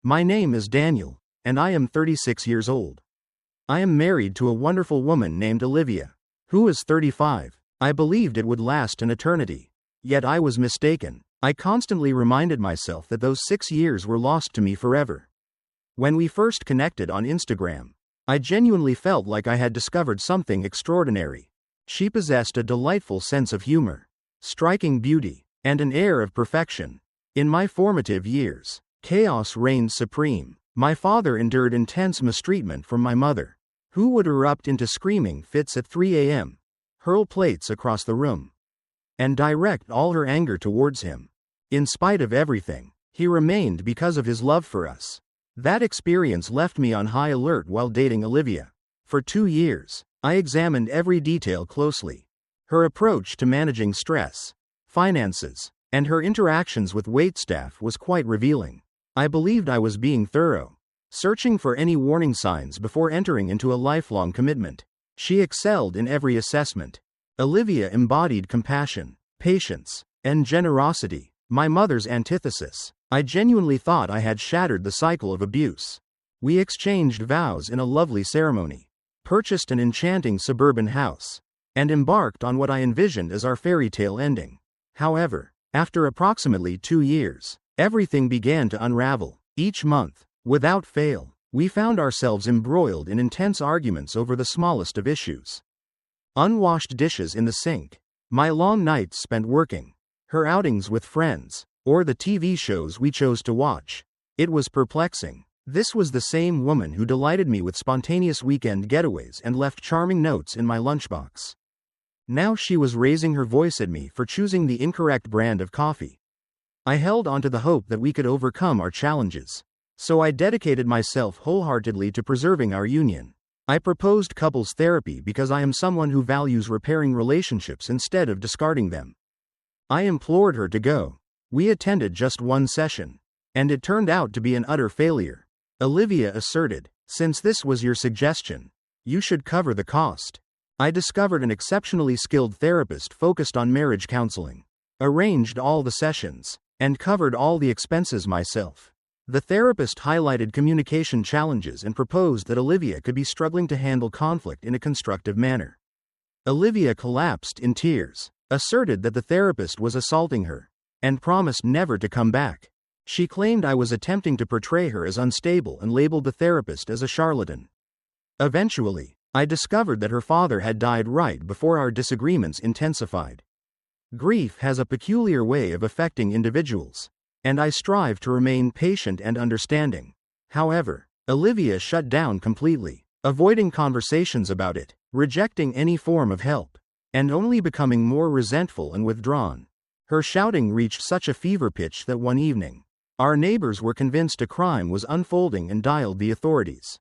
My name is Daniel, and I am 36 years old. I am married to a wonderful woman named Olivia, who is 35. I believed it would last an eternity. Yet I was mistaken. I constantly reminded myself that those 6 years were lost to me forever. When we first connected on Instagram, I genuinely felt like I had discovered something extraordinary. She possessed a delightful sense of humor, striking beauty, and an air of perfection. In my formative years, chaos reigned supreme. My father endured intense mistreatment from my mother, who would erupt into screaming fits at 3 a.m., hurl plates across the room, and direct all her anger towards him. In spite of everything, he remained because of his love for us. That experience left me on high alert while dating Olivia. For 2 years, I examined every detail closely. Her approach to managing stress, finances, and her interactions with waitstaff was quite revealing. I believed I was being thorough, searching for any warning signs before entering into a lifelong commitment. She excelled in every assessment. Olivia embodied compassion, patience, and generosity, my mother's antithesis. I genuinely thought I had shattered the cycle of abuse. We exchanged vows in a lovely ceremony, purchased an enchanting suburban house, and embarked on what I envisioned as our fairy tale ending. However, after approximately 2 years, everything began to unravel. Each month, without fail, we found ourselves embroiled in intense arguments over the smallest of issues. Unwashed dishes in the sink, my long nights spent working, her outings with friends, or the TV shows we chose to watch. It was perplexing. This was the same woman who delighted me with spontaneous weekend getaways and left charming notes in my lunchbox. Now she was raising her voice at me for choosing the incorrect brand of coffee. I held on to the hope that we could overcome our challenges, so I dedicated myself wholeheartedly to preserving our union. I proposed couples therapy because I am someone who values repairing relationships instead of discarding them. I implored her to go. We attended just one session, and it turned out to be an utter failure. Olivia asserted, "Since this was your suggestion, you should cover the cost." I discovered an exceptionally skilled therapist focused on marriage counseling, arranged all the sessions, and covered all the expenses myself. The therapist highlighted communication challenges and proposed that Olivia could be struggling to handle conflict in a constructive manner. Olivia collapsed in tears, asserted that the therapist was assaulting her, and promised never to come back. She claimed I was attempting to portray her as unstable and labeled the therapist as a charlatan. Eventually, I discovered that her father had died right before our disagreements intensified. Grief has a peculiar way of affecting individuals, and I strive to remain patient and understanding. However, Olivia shut down completely, avoiding conversations about it, rejecting any form of help, and only becoming more resentful and withdrawn. Her shouting reached such a fever pitch that one evening, our neighbors were convinced a crime was unfolding and dialed the authorities.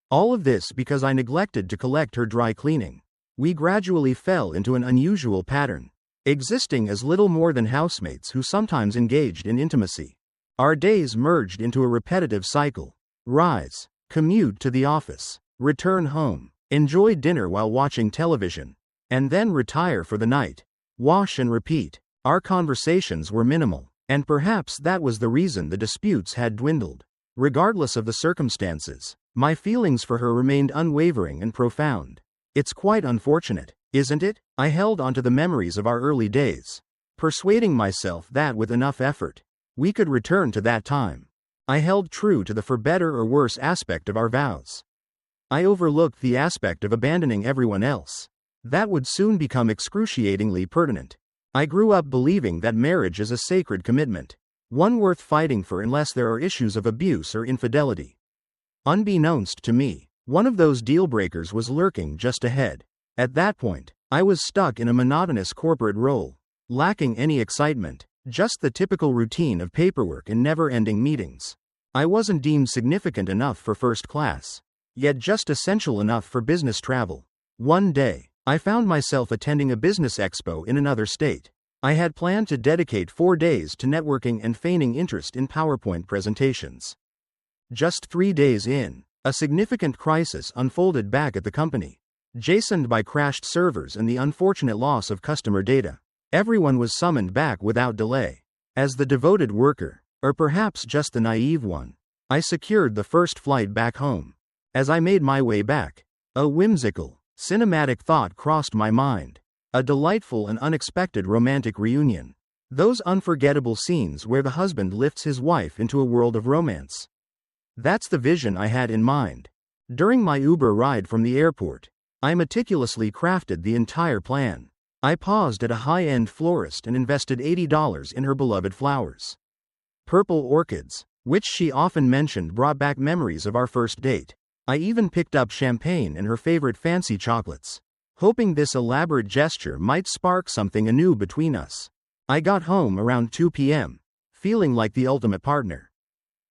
All of this because I neglected to collect her dry cleaning. We gradually fell into an unusual pattern, existing as little more than housemates who sometimes engaged in intimacy. Our days merged into a repetitive cycle. Rise, commute to the office, return home, enjoy dinner while watching television, and then retire for the night. Wash and repeat. Our conversations were minimal, and perhaps that was the reason the disputes had dwindled. Regardless of the circumstances, my feelings for her remained unwavering and profound. It's quite unfortunate, isn't it? I held onto the memories of our early days, persuading myself that with enough effort, we could return to that time. I held true to the for better or worse aspect of our vows. I overlooked the aspect of abandoning everyone else. That would soon become excruciatingly pertinent. I grew up believing that marriage is a sacred commitment, one worth fighting for unless there are issues of abuse or infidelity. Unbeknownst to me, one of those deal breakers was lurking just ahead. At that point, I was stuck in a monotonous corporate role, lacking any excitement, just the typical routine of paperwork and never-ending meetings. I wasn't deemed significant enough for first class, yet just essential enough for business travel. One day, I found myself attending a business expo in another state. I had planned to dedicate 4 days to networking and feigning interest in PowerPoint presentations. Just 3 days in, a significant crisis unfolded back at the company, chastened by crashed servers and the unfortunate loss of customer data. Everyone was summoned back without delay. As the devoted worker, or perhaps just the naive one, I secured the first flight back home. As I made my way back, a whimsical, cinematic thought crossed my mind. A delightful and unexpected romantic reunion. Those unforgettable scenes where the husband lifts his wife into a world of romance. That's the vision I had in mind. During my Uber ride from the airport, I meticulously crafted the entire plan. I paused at a high-end florist and invested $80 in her beloved flowers. Purple orchids, which she often mentioned, brought back memories of our first date. I even picked up champagne and her favorite fancy chocolates, hoping this elaborate gesture might spark something anew between us. I got home around 2 p.m., feeling like the ultimate partner.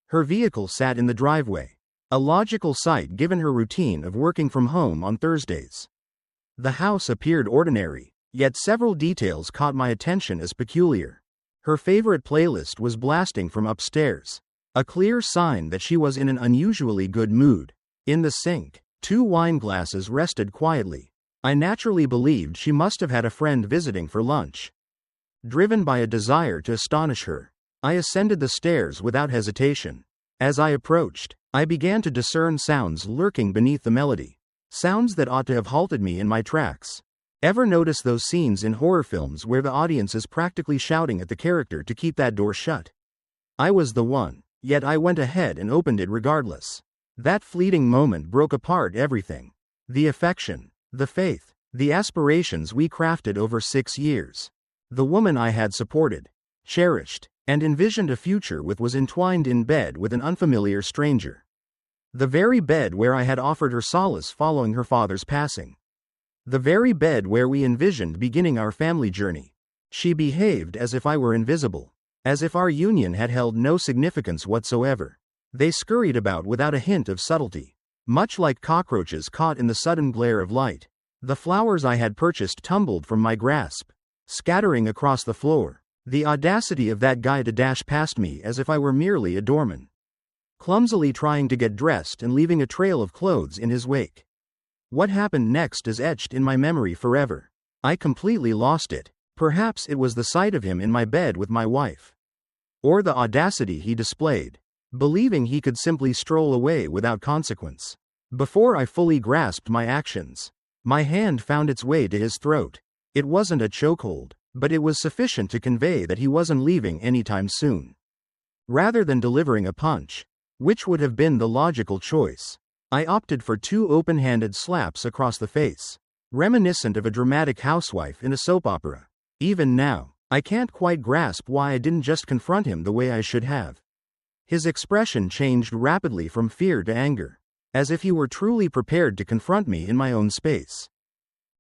Her vehicle sat in the driveway, a logical sight given her routine of working from home on Thursdays. The house appeared ordinary, yet several details caught my attention as peculiar. Her favorite playlist was blasting from upstairs, a clear sign that she was in an unusually good mood. In the sink, 2 wine glasses rested quietly. I naturally believed she must have had a friend visiting for lunch. Driven by a desire to astonish her, I ascended the stairs without hesitation. As I approached, I began to discern sounds lurking beneath the melody. Sounds that ought to have halted me in my tracks. Ever notice those scenes in horror films where the audience is practically shouting at the character to keep that door shut? I was the one, yet I went ahead and opened it regardless. That fleeting moment broke apart everything. The affection, the faith, the aspirations we crafted over 6 years. The woman I had supported, cherished, and envisioned a future with was entwined in bed with an unfamiliar stranger. The very bed where I had offered her solace following her father's passing. The very bed where we envisioned beginning our family journey. She behaved as if I were invisible, as if our union had held no significance whatsoever. They scurried about without a hint of subtlety, much like cockroaches caught in the sudden glare of light. The flowers I had purchased tumbled from my grasp, scattering across the floor. The audacity of that guy to dash past me as if I were merely a doorman, clumsily trying to get dressed and leaving a trail of clothes in his wake. What happened next is etched in my memory forever. I completely lost it. Perhaps it was the sight of him in my bed with my wife. Or the audacity he displayed, believing he could simply stroll away without consequence. Before I fully grasped my actions, my hand found its way to his throat. It wasn't a chokehold, but it was sufficient to convey that he wasn't leaving anytime soon. Rather than delivering a punch, which would have been the logical choice, I opted for 2 open-handed slaps across the face, reminiscent of a dramatic housewife in a soap opera. Even now, I can't quite grasp why I didn't just confront him the way I should have. His expression changed rapidly from fear to anger, as if he were truly prepared to confront me in my own space.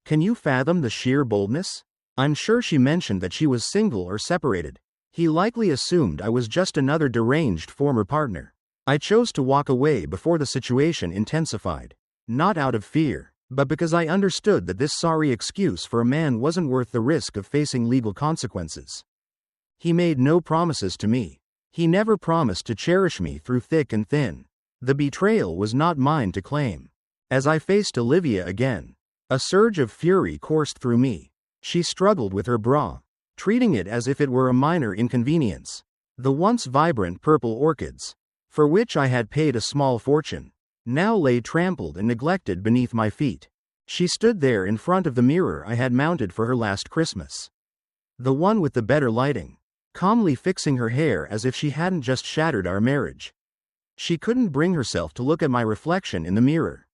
Can you fathom the sheer boldness? I'm sure she mentioned that she was single or separated. He likely assumed I was just another deranged former partner. I chose to walk away before the situation intensified, not out of fear, but because I understood that this sorry excuse for a man wasn't worth the risk of facing legal consequences. He made no promises to me. He never promised to cherish me through thick and thin. The betrayal was not mine to claim. As I faced Olivia again, a surge of fury coursed through me. She struggled with her bra, treating it as if it were a minor inconvenience. The once vibrant purple orchids, for which I had paid a small fortune, now lay trampled and neglected beneath my feet. She stood there in front of the mirror I had mounted for her last Christmas. The one with the better lighting, calmly fixing her hair as if she hadn't just shattered our marriage. She couldn't bring herself to look at my reflection in the mirror.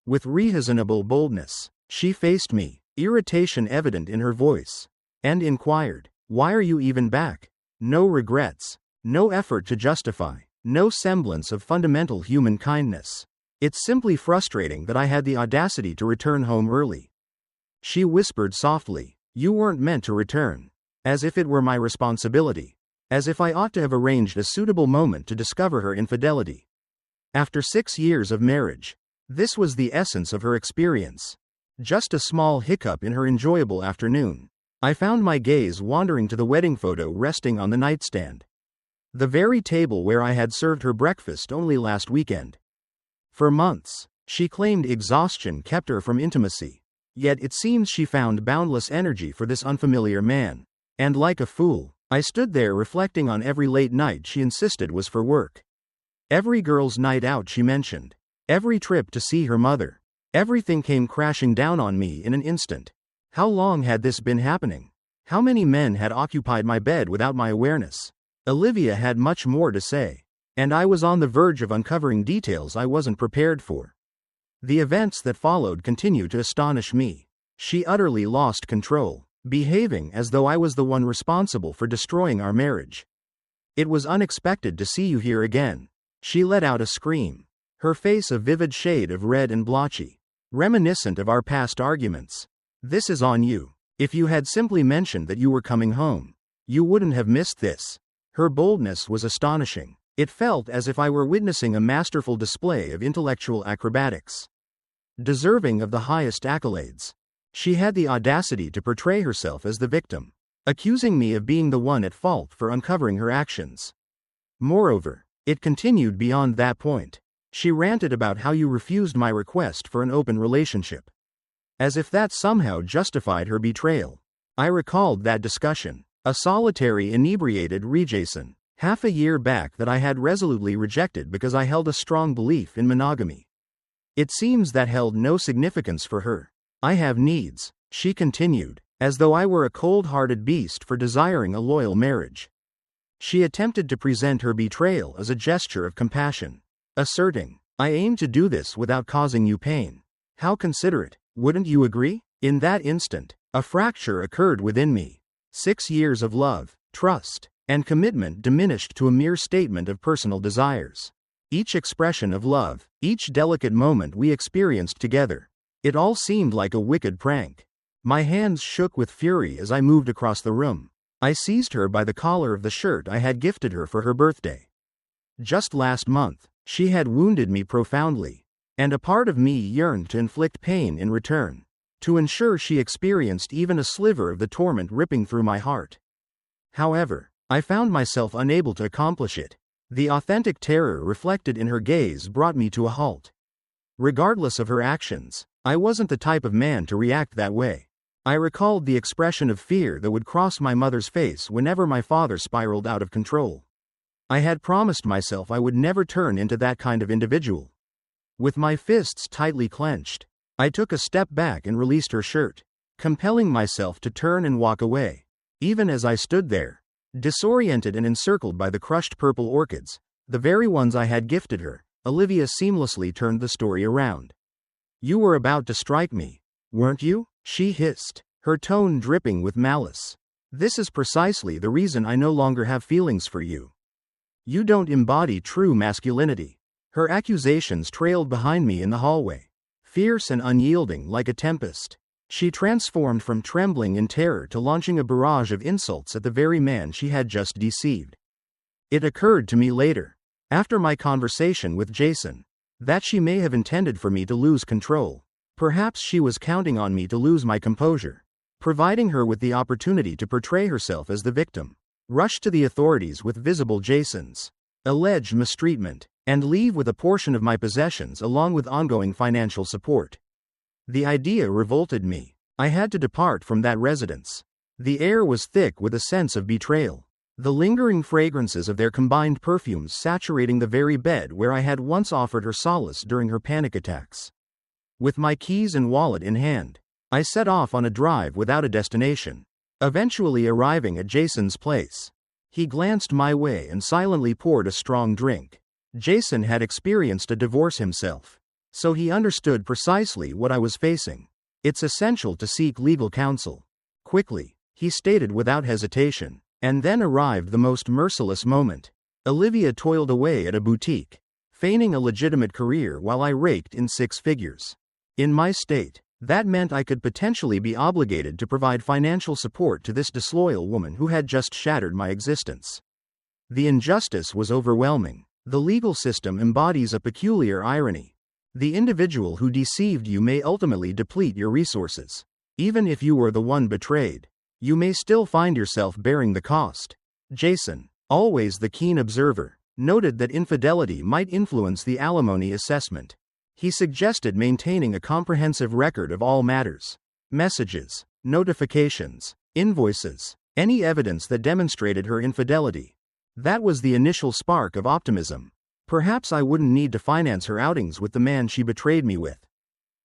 With reasonable boldness, she faced me, irritation evident in her voice, and inquired, "Why are you even back?" No regrets, no effort to justify, no semblance of fundamental human kindness. It's simply frustrating that I had the audacity to return home early. She whispered softly, "You weren't meant to return," as if it were my responsibility, as if I ought to have arranged a suitable moment to discover her infidelity. After 6 years of marriage, this was the essence of her experience. Just a small hiccup in her enjoyable afternoon. I found my gaze wandering to the wedding photo resting on the nightstand. The very table where I had served her breakfast only last weekend. For months, she claimed exhaustion kept her from intimacy. Yet it seems she found boundless energy for this unfamiliar man. And like a fool, I stood there reflecting on every late night she insisted was for work. Every girl's night out she mentioned. Every trip to see her mother. Everything came crashing down on me in an instant. How long had this been happening? How many men had occupied my bed without my awareness? Olivia had much more to say, and I was on the verge of uncovering details I wasn't prepared for. The events that followed continued to astonish me. She utterly lost control, behaving as though I was the one responsible for destroying our marriage. "It was unexpected to see you here again." She let out a scream, her face a vivid shade of red and blotchy, reminiscent of our past arguments. "This is on you. If you had simply mentioned that you were coming home, you wouldn't have missed this." Her boldness was astonishing. It felt as if I were witnessing a masterful display of intellectual acrobatics, deserving of the highest accolades. She had the audacity to portray herself as the victim, accusing me of being the one at fault for uncovering her actions. Moreover, it continued beyond that point. She ranted about how you refused my request for an open relationship, as if that somehow justified her betrayal. I recalled that discussion, a solitary inebriated rejection, half a year back that I had resolutely rejected because I held a strong belief in monogamy. It seems that held no significance for her. "I have needs," she continued, as though I were a cold-hearted beast for desiring a loyal marriage. She attempted to present her betrayal as a gesture of compassion, asserting, "I aim to do this without causing you pain." How considerate, wouldn't you agree? In that instant, a fracture occurred within me. 6 years of love, trust, and commitment diminished to a mere statement of personal desires. Each expression of love, each delicate moment we experienced together, it all seemed like a wicked prank. My hands shook with fury as I moved across the room. I seized her by the collar of the shirt I had gifted her for her birthday. Just last month, she had wounded me profoundly, and a part of me yearned to inflict pain in return, to ensure she experienced even a sliver of the torment ripping through my heart. However, I found myself unable to accomplish it. The authentic terror reflected in her gaze brought me to a halt. Regardless of her actions, I wasn't the type of man to react that way. I recalled the expression of fear that would cross my mother's face whenever my father spiraled out of control. I had promised myself I would never turn into that kind of individual. With my fists tightly clenched, I took a step back and released her shirt, compelling myself to turn and walk away. Even as I stood there, disoriented and encircled by the crushed purple orchids, the very ones I had gifted her, Olivia seamlessly turned the story around. "You were about to strike me, weren't you?" she hissed, her tone dripping with malice. "This is precisely the reason I no longer have feelings for you. You don't embody true masculinity." Her accusations trailed behind me in the hallway, fierce and unyielding like a tempest. She transformed from trembling in terror to launching a barrage of insults at the very man she had just deceived. It occurred to me later, after my conversation with Jason, that she may have intended for me to lose control. Perhaps she was counting on me to lose my composure, providing her with the opportunity to portray herself as the victim, rush to the authorities with visible Jasons, allege mistreatment, and leave with a portion of my possessions along with ongoing financial support. The idea revolted me. I had to depart from that residence. The air was thick with a sense of betrayal, the lingering fragrances of their combined perfumes saturating the very bed where I had once offered her solace during her panic attacks. With my keys and wallet in hand, I set off on a drive without a destination, eventually arriving at Jason's place. He glanced my way and silently poured a strong drink. Jason had experienced a divorce himself, so he understood precisely what I was facing. "It's essential to seek legal counsel quickly," he stated without hesitation. And then arrived the most merciless moment. Olivia toiled away at a boutique, feigning a legitimate career while I raked in 6 figures. In my state, that meant I could potentially be obligated to provide financial support to this disloyal woman who had just shattered my existence. The injustice was overwhelming. The legal system embodies a peculiar irony. The individual who deceived you may ultimately deplete your resources. Even if you were the one betrayed, you may still find yourself bearing the cost. Jason, always the keen observer, noted that infidelity might influence the alimony assessment. He suggested maintaining a comprehensive record of all matters: messages, notifications, invoices, any evidence that demonstrated her infidelity. That was the initial spark of optimism. Perhaps I wouldn't need to finance her outings with the man she betrayed me with.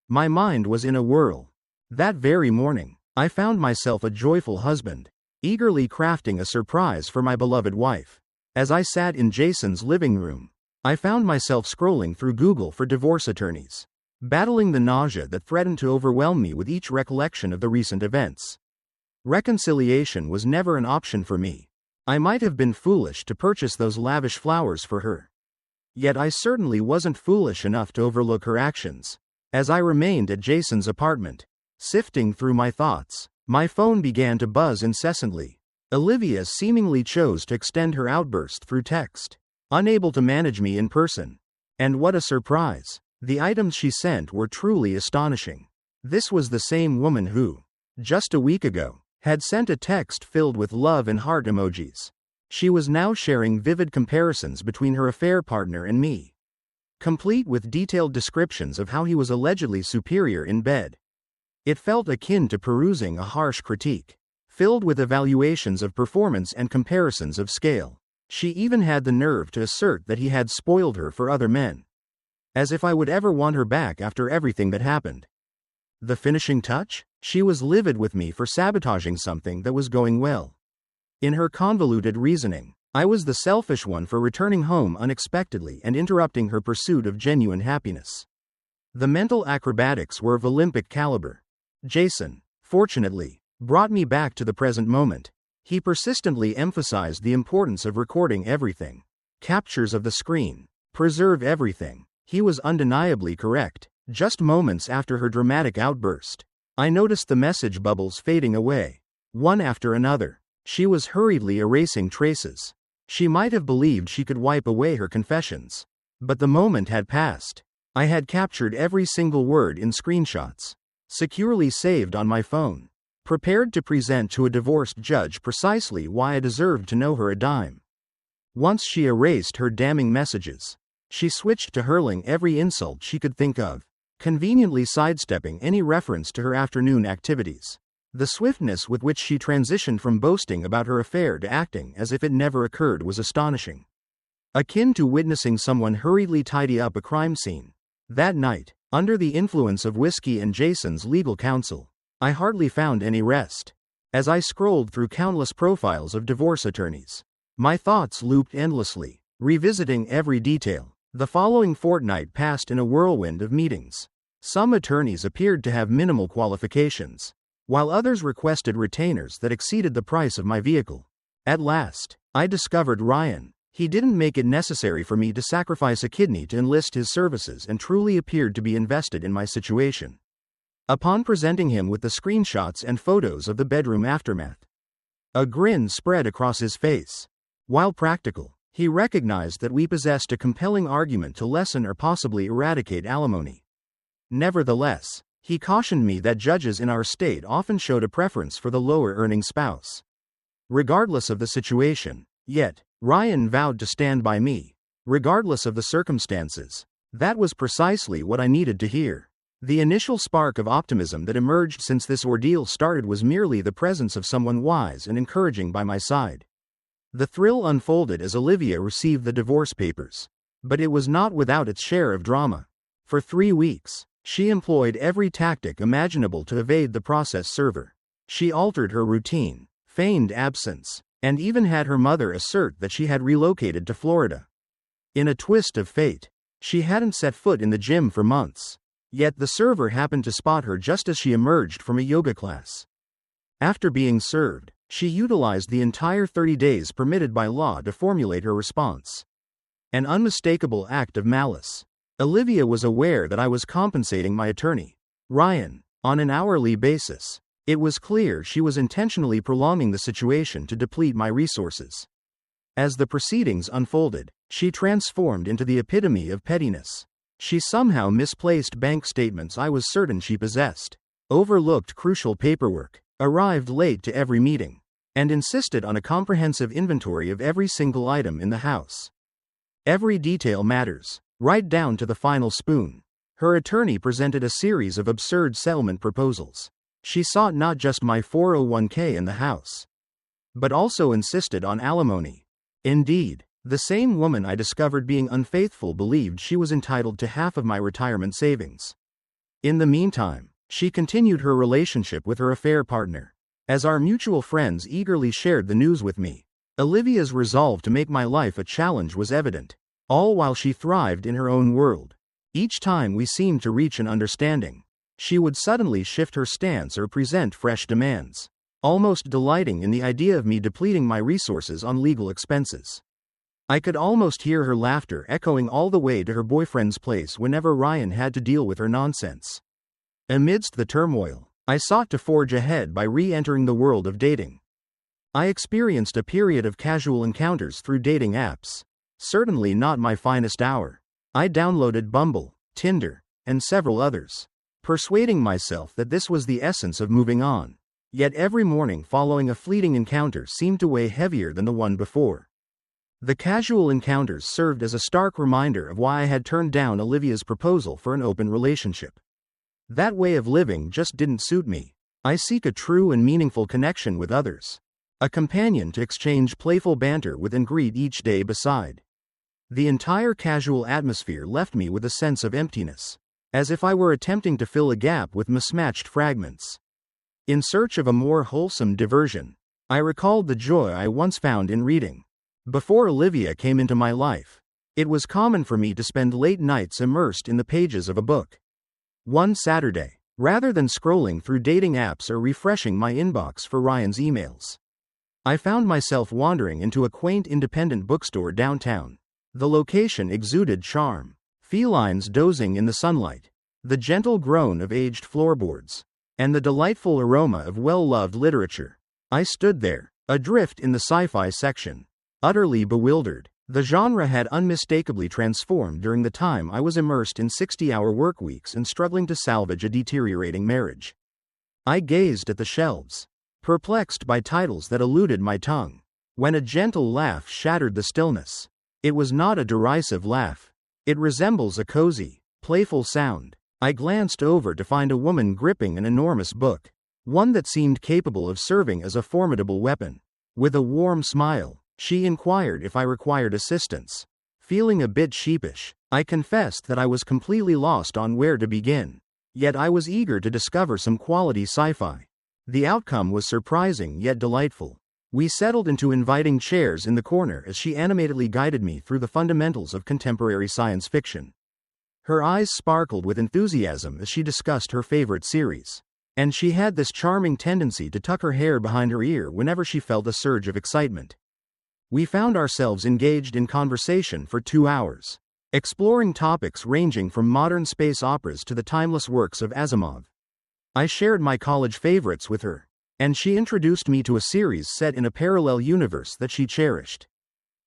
My mind was in a whirl. That very morning, I found myself a joyful husband, eagerly crafting a surprise for my beloved wife. As I sat in Jason's living room, I found myself scrolling through Google for divorce attorneys, battling the nausea that threatened to overwhelm me with each recollection of the recent events. Reconciliation was never an option for me. I might have been foolish to purchase those lavish flowers for her. Yet I certainly wasn't foolish enough to overlook her actions. As I remained at Jason's apartment, sifting through my thoughts, my phone began to buzz incessantly. Olivia seemingly chose to extend her outburst through text, unable to manage me in person. And what a surprise! The items she sent were truly astonishing. This was the same woman who, just a week ago, had sent a text filled with love and heart emojis. She was now sharing vivid comparisons between her affair partner and me, complete with detailed descriptions of how he was allegedly superior in bed. It felt akin to perusing a harsh critique, filled with evaluations of performance and comparisons of scale. She even had the nerve to assert that he had spoiled her for other men. As if I would ever want her back after everything that happened. The finishing touch? She was livid with me for sabotaging something that was going well. In her convoluted reasoning, I was the selfish one for returning home unexpectedly and interrupting her pursuit of genuine happiness. The mental acrobatics were of Olympic caliber. Jason, fortunately, brought me back to the present moment. He persistently emphasized the importance of recording everything. Captures of the screen. Preserve everything. He was undeniably correct. Just moments after her dramatic outburst, I noticed the message bubbles fading away, one after another. She was hurriedly erasing traces. She might have believed she could wipe away her confessions. But the moment had passed. I had captured every single word in screenshots, securely saved on my phone, prepared to present to a divorced judge precisely why I deserved to know her a dime. Once she erased her damning messages, she switched to hurling every insult she could think of, conveniently sidestepping any reference to her afternoon activities. The swiftness with which she transitioned from boasting about her affair to acting as if it never occurred was astonishing. Akin to witnessing someone hurriedly tidy up a crime scene. That night, under the influence of whiskey and Jason's legal counsel, I hardly found any rest. As I scrolled through countless profiles of divorce attorneys, my thoughts looped endlessly, revisiting every detail. The following fortnight passed in a whirlwind of meetings. Some attorneys appeared to have minimal qualifications, while others requested retainers that exceeded the price of my vehicle. At last, I discovered Ryan. He didn't make it necessary for me to sacrifice a kidney to enlist his services and truly appeared to be invested in my situation. Upon presenting him with the screenshots and photos of the bedroom aftermath, a grin spread across his face. While practical, he recognized that we possessed a compelling argument to lessen or possibly eradicate alimony. Nevertheless, he cautioned me that judges in our state often showed a preference for the lower-earning spouse. Regardless of the situation, yet, Ryan vowed to stand by me, regardless of the circumstances. That was precisely what I needed to hear. The initial spark of optimism that emerged since this ordeal started was merely the presence of someone wise and encouraging by my side. The thrill unfolded as Olivia received the divorce papers. But it was not without its share of drama. For 3 weeks, she employed every tactic imaginable to evade the process server. She altered her routine, feigned absence, and even had her mother assert that she had relocated to Florida. In a twist of fate, she hadn't set foot in the gym for months. Yet the server happened to spot her just as she emerged from a yoga class. After being served, she utilized the entire 30 days permitted by law to formulate her response. An unmistakable act of malice. Olivia was aware that I was compensating my attorney, Ryan, on an hourly basis. It was clear she was intentionally prolonging the situation to deplete my resources. As the proceedings unfolded, she transformed into the epitome of pettiness. She somehow misplaced bank statements I was certain she possessed, overlooked crucial paperwork, arrived late to every meeting, and insisted on a comprehensive inventory of every single item in the house. Every detail matters, right down to the final spoon. Her attorney presented a series of absurd settlement proposals. She sought not just my 401k in the house, but also insisted on alimony. Indeed, The same woman I discovered being unfaithful believed she was entitled to half of my retirement savings. In the meantime, she continued her relationship with her affair partner. As our mutual friends eagerly shared the news with me, Olivia's resolve to make my life a challenge was evident, all while she thrived in her own world. Each time we seemed to reach an understanding, she would suddenly shift her stance or present fresh demands, almost delighting in the idea of me depleting my resources on legal expenses. I could almost hear her laughter echoing all the way to her boyfriend's place whenever Ryan had to deal with her nonsense. Amidst the turmoil, I sought to forge ahead by re-entering the world of dating. I experienced a period of casual encounters through dating apps. Certainly not my finest hour. I downloaded Bumble, Tinder, and several others, persuading myself that this was the essence of moving on. Yet every morning following a fleeting encounter seemed to weigh heavier than the one before. The casual encounters served as a stark reminder of why I had turned down Olivia's proposal for an open relationship. That way of living just didn't suit me. I seek a true and meaningful connection with others. A companion to exchange playful banter with and greet each day beside. The entire casual atmosphere left me with a sense of emptiness, as if I were attempting to fill a gap with mismatched fragments. In search of a more wholesome diversion, I recalled the joy I once found in reading. Before Olivia came into my life, it was common for me to spend late nights immersed in the pages of a book. One Saturday, rather than scrolling through dating apps or refreshing my inbox for Ryan's emails, I found myself wandering into a quaint independent bookstore downtown. The location exuded charm, felines dozing in the sunlight, the gentle groan of aged floorboards, and the delightful aroma of well-loved literature. I stood there, adrift in the sci-fi section, utterly bewildered. The genre had unmistakably transformed during the time I was immersed in 60-hour work weeks and struggling to salvage a deteriorating marriage. I gazed at the shelves, perplexed by titles that eluded my tongue, when a gentle laugh shattered the stillness. It was not a derisive laugh. It resembles a cozy, playful sound. I glanced over to find a woman gripping an enormous book, one that seemed capable of serving as a formidable weapon. With a warm smile, she inquired if I required assistance. Feeling a bit sheepish, I confessed that I was completely lost on where to begin. Yet I was eager to discover some quality sci-fi. The outcome was surprising yet delightful. We settled into inviting chairs in the corner as she animatedly guided me through the fundamentals of contemporary science fiction. Her eyes sparkled with enthusiasm as she discussed her favorite series, and she had this charming tendency to tuck her hair behind her ear whenever she felt a surge of excitement. We found ourselves engaged in conversation for 2 hours, exploring topics ranging from modern space operas to the timeless works of Asimov. I shared my college favorites with her, and she introduced me to a series set in a parallel universe that she cherished.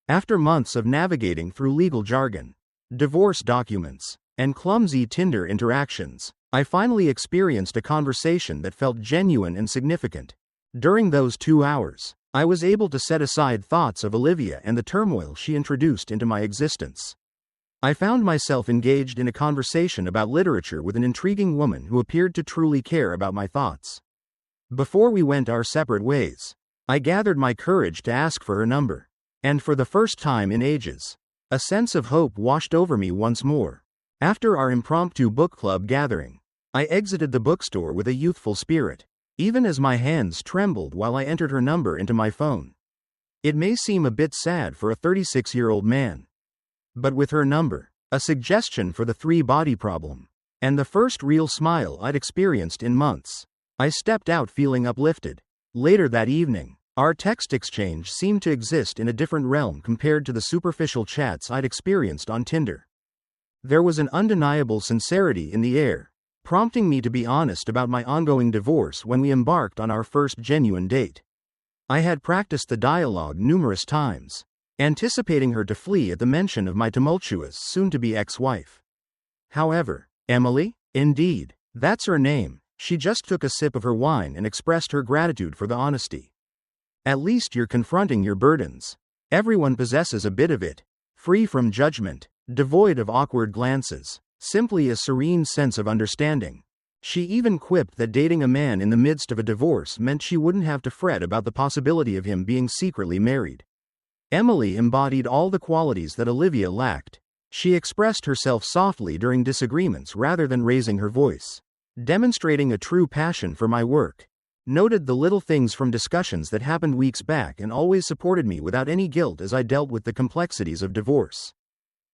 After months of navigating through legal jargon, divorce documents, and clumsy Tinder interactions, I finally experienced a conversation that felt genuine and significant. During those 2 hours, I was able to set aside thoughts of Olivia and the turmoil she introduced into my existence. I found myself engaged in a conversation about literature with an intriguing woman who appeared to truly care about my thoughts. Before we went our separate ways, I gathered my courage to ask for her number, and for the first time in ages, a sense of hope washed over me once more. After our impromptu book club gathering, I exited the bookstore with a youthful spirit, even as my hands trembled while I entered her number into my phone. It may seem a bit sad for a 36-year-old man, but with her number, a suggestion for the 3-body problem, and the first real smile I'd experienced in months, I stepped out feeling uplifted. Later that evening, our text exchange seemed to exist in a different realm compared to the superficial chats I'd experienced on Tinder. There was an undeniable sincerity in the air, prompting me to be honest about my ongoing divorce when we embarked on our first genuine date. I had practiced the dialogue numerous times, anticipating her to flee at the mention of my tumultuous soon-to-be ex-wife. However, Emily? Indeed, that's her name. She just took a sip of her wine and expressed her gratitude for the honesty. At least you're confronting your burdens. Everyone possesses a bit of it. Free from judgment, devoid of awkward glances, simply a serene sense of understanding. She even quipped that dating a man in the midst of a divorce meant she wouldn't have to fret about the possibility of him being secretly married. Emily embodied all the qualities that Olivia lacked. She expressed herself softly during disagreements rather than raising her voice, demonstrating a true passion for my work. Noted the little things from discussions that happened weeks back and always supported me without any guilt as I dealt with the complexities of divorce.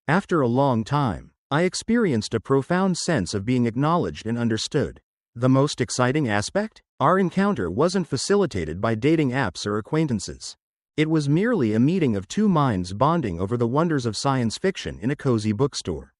After a long time, I experienced a profound sense of being acknowledged and understood. The most exciting aspect? Our encounter wasn't facilitated by dating apps or acquaintances. It was merely a meeting of two minds bonding over the wonders of science fiction in a cozy bookstore.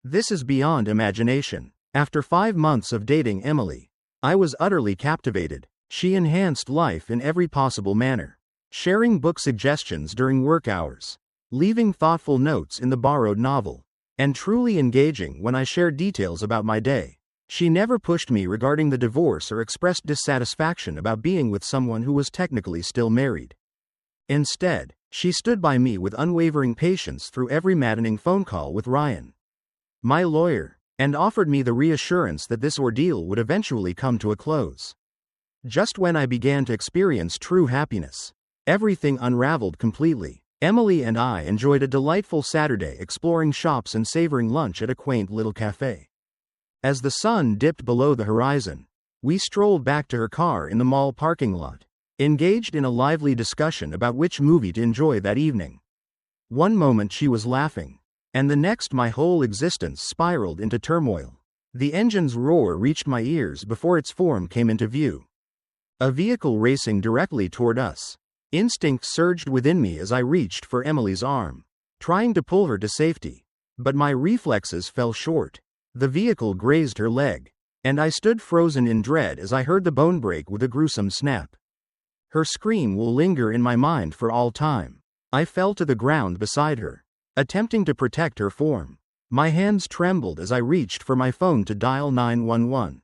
This is beyond imagination. After 5 months of dating Emily, I was utterly captivated. She enhanced life in every possible manner, sharing book suggestions during work hours, leaving thoughtful notes in the borrowed novel, and truly engaging when I shared details about my day. She never pushed me regarding the divorce or expressed dissatisfaction about being with someone who was technically still married. Instead, she stood by me with unwavering patience through every maddening phone call with Ryan, my lawyer, and offered me the reassurance that this ordeal would eventually come to a close. Just when I began to experience true happiness, everything unraveled completely. Emily and I enjoyed a delightful Saturday exploring shops and savoring lunch at a quaint little cafe. As the sun dipped below the horizon, we strolled back to her car in the mall parking lot, engaged in a lively discussion about which movie to enjoy that evening. One moment she was laughing, and the next my whole existence spiraled into turmoil. The engine's roar reached my ears before its form came into view. A vehicle racing directly toward us. Instinct surged within me as I reached for Emily's arm, trying to pull her to safety. But my reflexes fell short. The vehicle grazed her leg, and I stood frozen in dread as I heard the bone break with a gruesome snap. Her scream will linger in my mind for all time. I fell to the ground beside her, attempting to protect her form. My hands trembled as I reached for my phone to dial 911.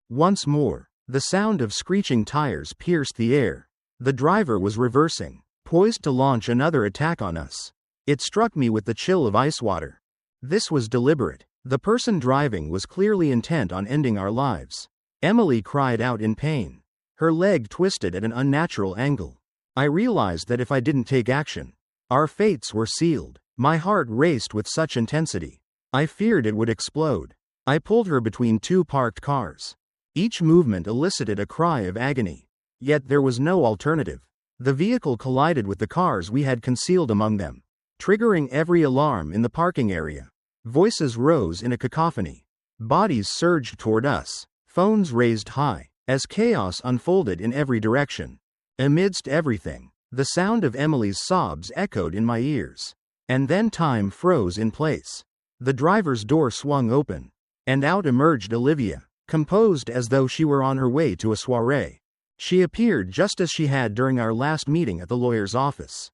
Once more, the sound of screeching tires pierced the air. The driver was reversing, poised to launch another attack on us. It struck me with the chill of ice water. This was deliberate. The person driving was clearly intent on ending our lives. Emily cried out in pain. Her leg twisted at an unnatural angle. I realized that if I didn't take action, our fates were sealed. My heart raced with such intensity. I feared it would explode. I pulled her between two parked cars. Each movement elicited a cry of agony. Yet there was no alternative. The vehicle collided with the cars we had concealed among them, triggering every alarm in the parking area. Voices rose in a cacophony. Bodies surged toward us. Phones raised high, as chaos unfolded in every direction. Amidst everything, the sound of Emily's sobs echoed in my ears. And then time froze in place. The driver's door swung open, and out emerged Olivia, composed as though she were on her way to a soiree. She appeared just as she had during our last meeting at the lawyer's office.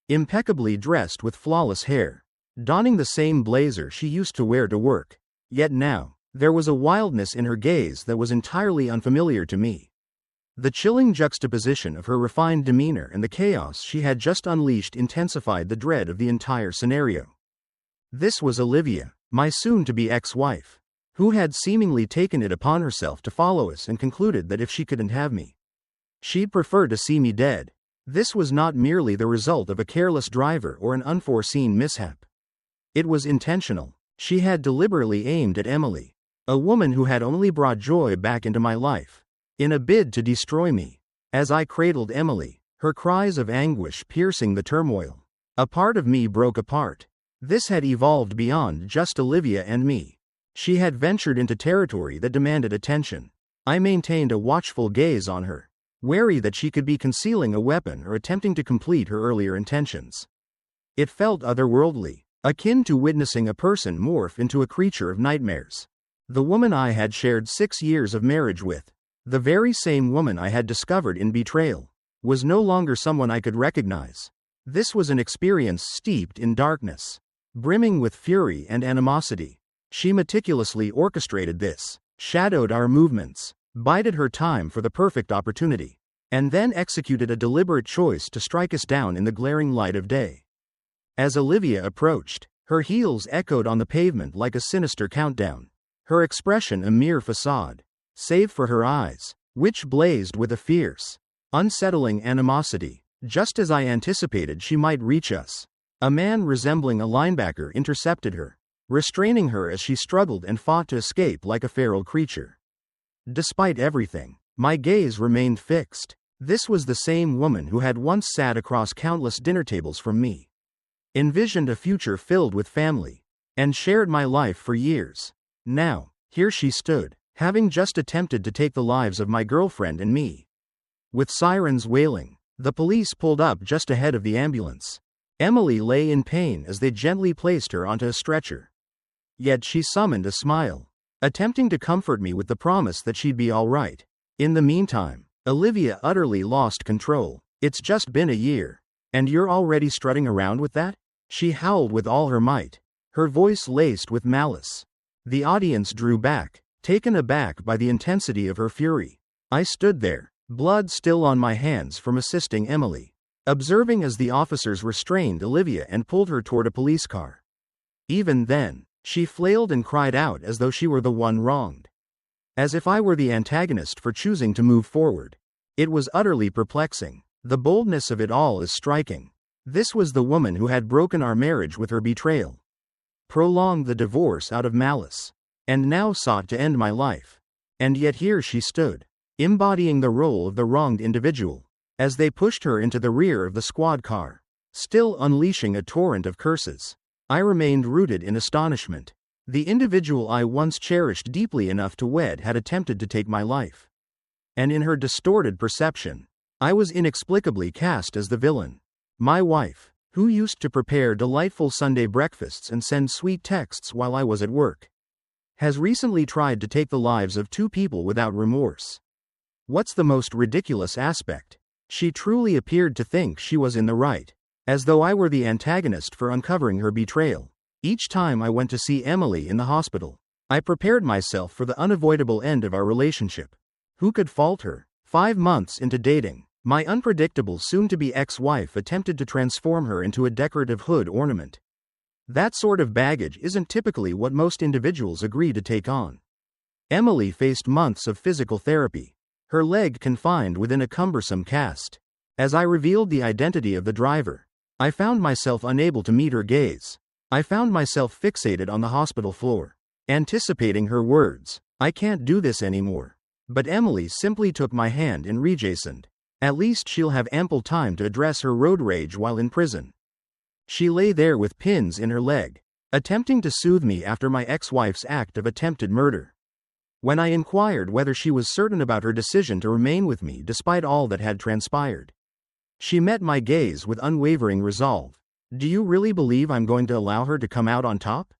Impeccably dressed with flawless hair, donning the same blazer she used to wear to work. Yet now, there was a wildness in her gaze that was entirely unfamiliar to me. The chilling juxtaposition of her refined demeanor and the chaos she had just unleashed intensified the dread of the entire scenario. This was Olivia, my soon-to-be ex-wife, who had seemingly taken it upon herself to follow us and concluded that if she couldn't have me, she'd prefer to see me dead. This was not merely the result of a careless driver or an unforeseen mishap. It was intentional. She had deliberately aimed at Emily, a woman who had only brought joy back into my life, in a bid to destroy me. As I cradled Emily, her cries of anguish piercing the turmoil, a part of me broke apart. This had evolved beyond just Olivia and me. She had ventured into territory that demanded attention. I maintained a watchful gaze on her, wary that she could be concealing a weapon or attempting to complete her earlier intentions. It felt otherworldly, akin to witnessing a person morph into a creature of nightmares. The woman I had shared 6 years of marriage with, the very same woman I had discovered in Betrayal, was no longer someone I could recognize. This was an experience steeped in darkness, brimming with fury and animosity. She meticulously orchestrated this, shadowed our movements, bided her time for the perfect opportunity, and then executed a deliberate choice to strike us down in the glaring light of day. As Olivia approached, her heels echoed on the pavement like a sinister countdown, her expression a mere facade, save for her eyes, which blazed with a fierce, unsettling animosity. Just as I anticipated she might reach us, a man resembling a linebacker intercepted her, restraining her as she struggled and fought to escape like a feral creature. Despite everything, my gaze remained fixed. This was the same woman who had once sat across countless dinner tables from me, envisioned a future filled with family, and shared my life for years. Now, here she stood, having just attempted to take the lives of my girlfriend and me. With sirens wailing, the police pulled up just ahead of the ambulance. Emily lay in pain as they gently placed her onto a stretcher. Yet she summoned a smile, attempting to comfort me with the promise that she'd be all right. In the meantime, Olivia utterly lost control. "It's just been a year, and you're already strutting around with that?" She howled with all her might, her voice laced with malice. The audience drew back, taken aback by the intensity of her fury. I stood there, blood still on my hands from assisting Emily, observing as the officers restrained Olivia and pulled her toward a police car. Even then, she flailed and cried out as though she were the one wronged, as if I were the antagonist for choosing to move forward. It was utterly perplexing. The boldness of it all is striking. This was the woman who had broken our marriage with her betrayal, prolonged the divorce out of malice, and now sought to end my life. And yet here she stood, embodying the role of the wronged individual, as they pushed her into the rear of the squad car, still unleashing a torrent of curses. I remained rooted in astonishment. The individual I once cherished deeply enough to wed had attempted to take my life. And in her distorted perception, I was inexplicably cast as the villain. My wife, who used to prepare delightful Sunday breakfasts and send sweet texts while I was at work, has recently tried to take the lives of two people without remorse. What's the most ridiculous aspect? She truly appeared to think she was in the right, as though I were the antagonist for uncovering her betrayal. Each time I went to see Emily in the hospital, I prepared myself for the unavoidable end of our relationship. Who could fault her? 5 months into dating, my unpredictable soon-to-be ex-wife attempted to transform her into a decorative hood ornament. That sort of baggage isn't typically what most individuals agree to take on. Emily faced months of physical therapy, her leg confined within a cumbersome cast. As I revealed the identity of the driver, I found myself unable to meet her gaze. I found myself fixated on the hospital floor, anticipating her words, "I can't do this anymore." But Emily simply took my hand and rejacened. "At least she'll have ample time to address her road rage while in prison." She lay there with pins in her leg, attempting to soothe me after my ex-wife's act of attempted murder. When I inquired whether she was certain about her decision to remain with me despite all that had transpired, she met my gaze with unwavering resolve. "Do you really believe I'm going to allow her to come out on top?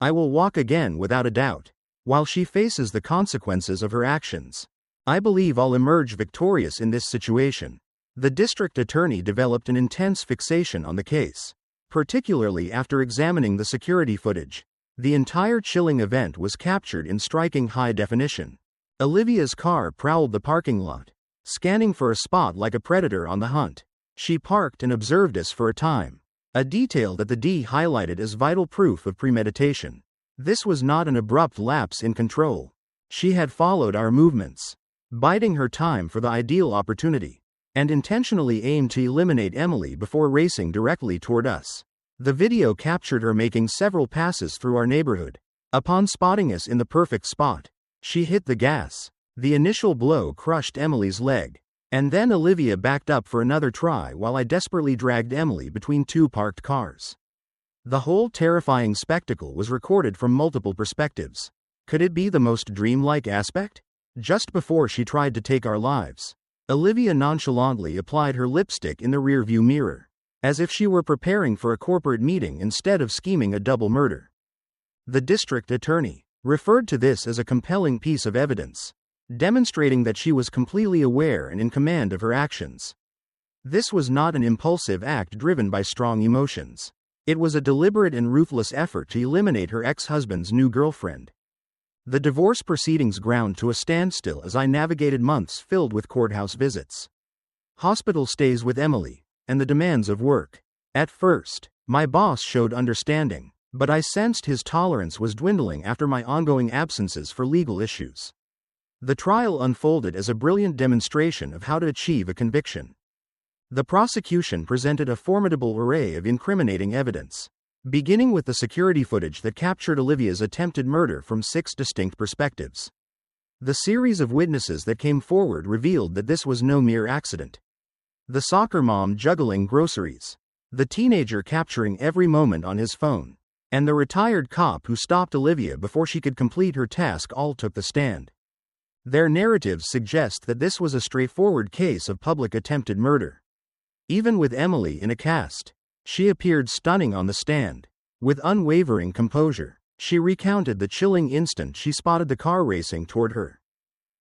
I will walk again without a doubt. While she faces the consequences of her actions, I believe I'll emerge victorious in this situation." The district attorney developed an intense fixation on the case, particularly after examining the security footage. The entire chilling event was captured in striking high definition. Olivia's car prowled the parking lot, scanning for a spot like a predator on the hunt. She parked and observed us for a time, a detail that the D highlighted as vital proof of premeditation. This was not an abrupt lapse in control. She had followed our movements, biding her time for the ideal opportunity, and intentionally aimed to eliminate Emily before racing directly toward us. The video captured her making several passes through our neighborhood. Upon spotting us in the perfect spot, she hit the gas. The initial blow crushed Emily's leg, and then Olivia backed up for another try while I desperately dragged Emily between two parked cars. The whole terrifying spectacle was recorded from multiple perspectives. Could it be the most dreamlike aspect? Just before she tried to take our lives, Olivia nonchalantly applied her lipstick in the rearview mirror, as if she were preparing for a corporate meeting instead of scheming a double murder. The district attorney referred to this as a compelling piece of evidence, demonstrating that she was completely aware and in command of her actions. This was not an impulsive act driven by strong emotions. It was a deliberate and ruthless effort to eliminate her ex-husband's new girlfriend. The divorce proceedings ground to a standstill as I navigated months filled with courthouse visits, hospital stays with Emily, and the demands of work. At first, my boss showed understanding, but I sensed his tolerance was dwindling after my ongoing absences for legal issues. The trial unfolded as a brilliant demonstration of how to achieve a conviction. The prosecution presented a formidable array of incriminating evidence, beginning with the security footage that captured Olivia's attempted murder from 6 distinct perspectives. The series of witnesses that came forward revealed that this was no mere accident. The soccer mom juggling groceries, the teenager capturing every moment on his phone, and the retired cop who stopped Olivia before she could complete her task all took the stand. Their narratives suggest that this was a straightforward case of public attempted murder. Even with Emily in a cast, she appeared stunning on the stand. With unwavering composure, she recounted the chilling instant she spotted the car racing toward her,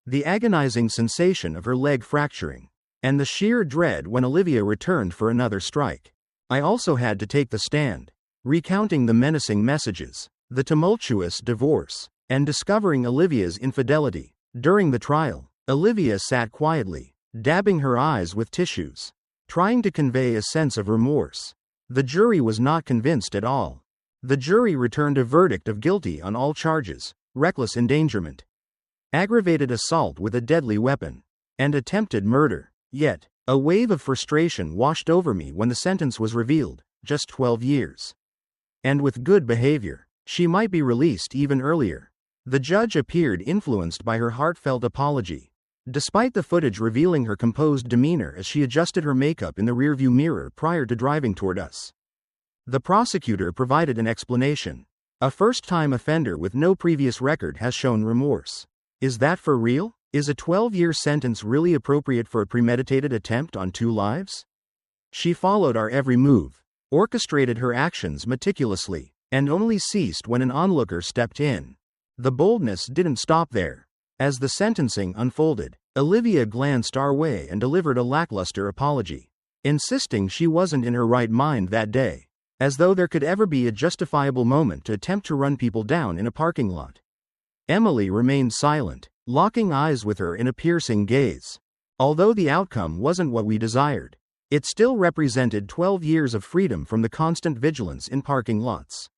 the agonizing sensation of her leg fracturing, and the sheer dread when Olivia returned for another strike. I also had to take the stand, recounting the menacing messages, the tumultuous divorce, and discovering Olivia's infidelity. During the trial, Olivia sat quietly, dabbing her eyes with tissues, trying to convey a sense of remorse. The jury was not convinced at all. The jury returned a verdict of guilty on all charges: reckless endangerment, aggravated assault with a deadly weapon, and attempted murder. Yet, a wave of frustration washed over me when the sentence was revealed: just 12 years. And with good behavior, she might be released even earlier. The judge appeared influenced by her heartfelt apology, despite the footage revealing her composed demeanor as she adjusted her makeup in the rearview mirror prior to driving toward us. The prosecutor provided an explanation. A first-time offender with no previous record has shown remorse. Is that for real? Is a 12-year sentence really appropriate for a premeditated attempt on 2 lives? She followed our every move, orchestrated her actions meticulously, and only ceased when an onlooker stepped in. The boldness didn't stop there. As the sentencing unfolded, Olivia glanced our way and delivered a lackluster apology, insisting she wasn't in her right mind that day, as though there could ever be a justifiable moment to attempt to run people down in a parking lot. Emily remained silent, locking eyes with her in a piercing gaze. Although the outcome wasn't what we desired, it still represented 12 years of freedom from the constant vigilance in parking lots.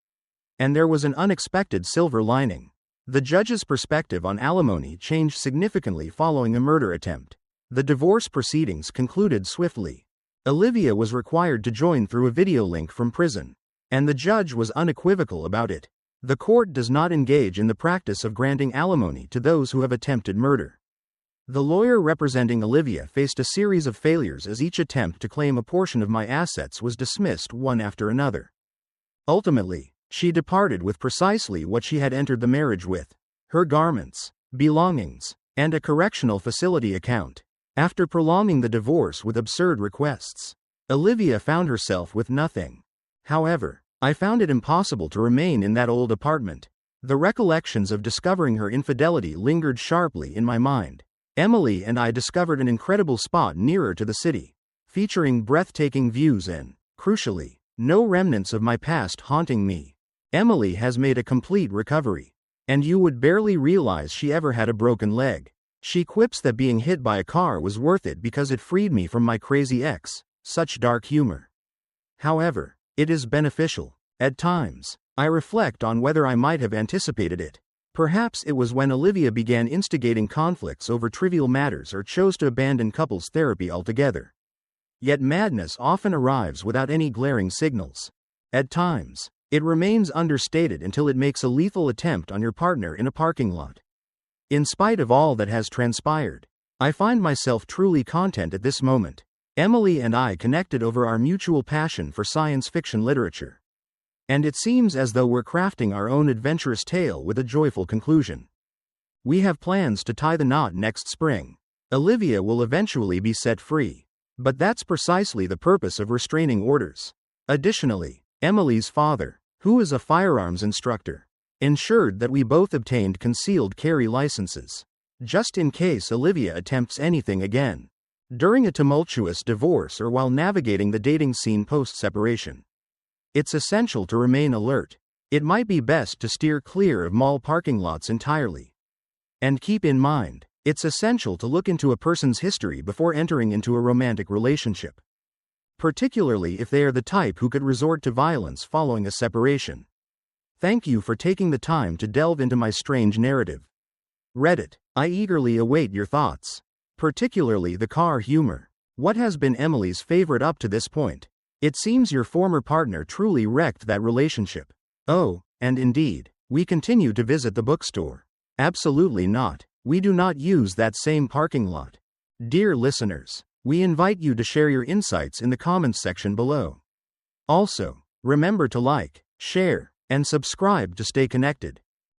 And there was an unexpected silver lining. The judge's perspective on alimony changed significantly following a murder attempt. The divorce proceedings concluded swiftly. Olivia was required to join through a video link from prison, and the judge was unequivocal about it. The court does not engage in the practice of granting alimony to those who have attempted murder. The lawyer representing Olivia faced a series of failures as each attempt to claim a portion of my assets was dismissed one after another. Ultimately, she departed with precisely what she had entered the marriage with: her garments, belongings, and a correctional facility account. After prolonging the divorce with absurd requests, Olivia found herself with nothing. However, I found it impossible to remain in that old apartment. The recollections of discovering her infidelity lingered sharply in my mind. Emily and I discovered an incredible spot nearer to the city, featuring breathtaking views and, crucially, no remnants of my past haunting me. Emily has made a complete recovery, and you would barely realize she ever had a broken leg. She quips that being hit by a car was worth it because it freed me from my crazy ex. Such dark humor. However, it is beneficial. At times, I reflect on whether I might have anticipated it. Perhaps it was when Olivia began instigating conflicts over trivial matters or chose to abandon couples therapy altogether. Yet madness often arrives without any glaring signals. At times, it remains understated until it makes a lethal attempt on your partner in a parking lot. In spite of all that has transpired, I find myself truly content at this moment. Emily and I connected over our mutual passion for science fiction literature. And it seems as though we're crafting our own adventurous tale with a joyful conclusion. We have plans to tie the knot next spring. Olivia will eventually be set free. But that's precisely the purpose of restraining orders. Additionally, Emily's father, who is a firearms instructor, ensured that we both obtained concealed carry licenses, just in case Olivia attempts anything again. During a tumultuous divorce or while navigating the dating scene post-separation, it's essential to remain alert. It might be best to steer clear of mall parking lots entirely. And keep in mind, it's essential to look into a person's history before entering into a romantic relationship, particularly if they are the type who could resort to violence following a separation. Thank you for taking the time to delve into my strange narrative. Reddit, I eagerly await your thoughts, particularly the car humor. What has been Emily's favorite up to this point? It seems your former partner truly wrecked that relationship. Oh, and indeed, we continue to visit the bookstore. Absolutely not. We do not use that same parking lot. Dear listeners, we invite you to share your insights in the comments section below. Also, remember to like, share, and subscribe to stay connected.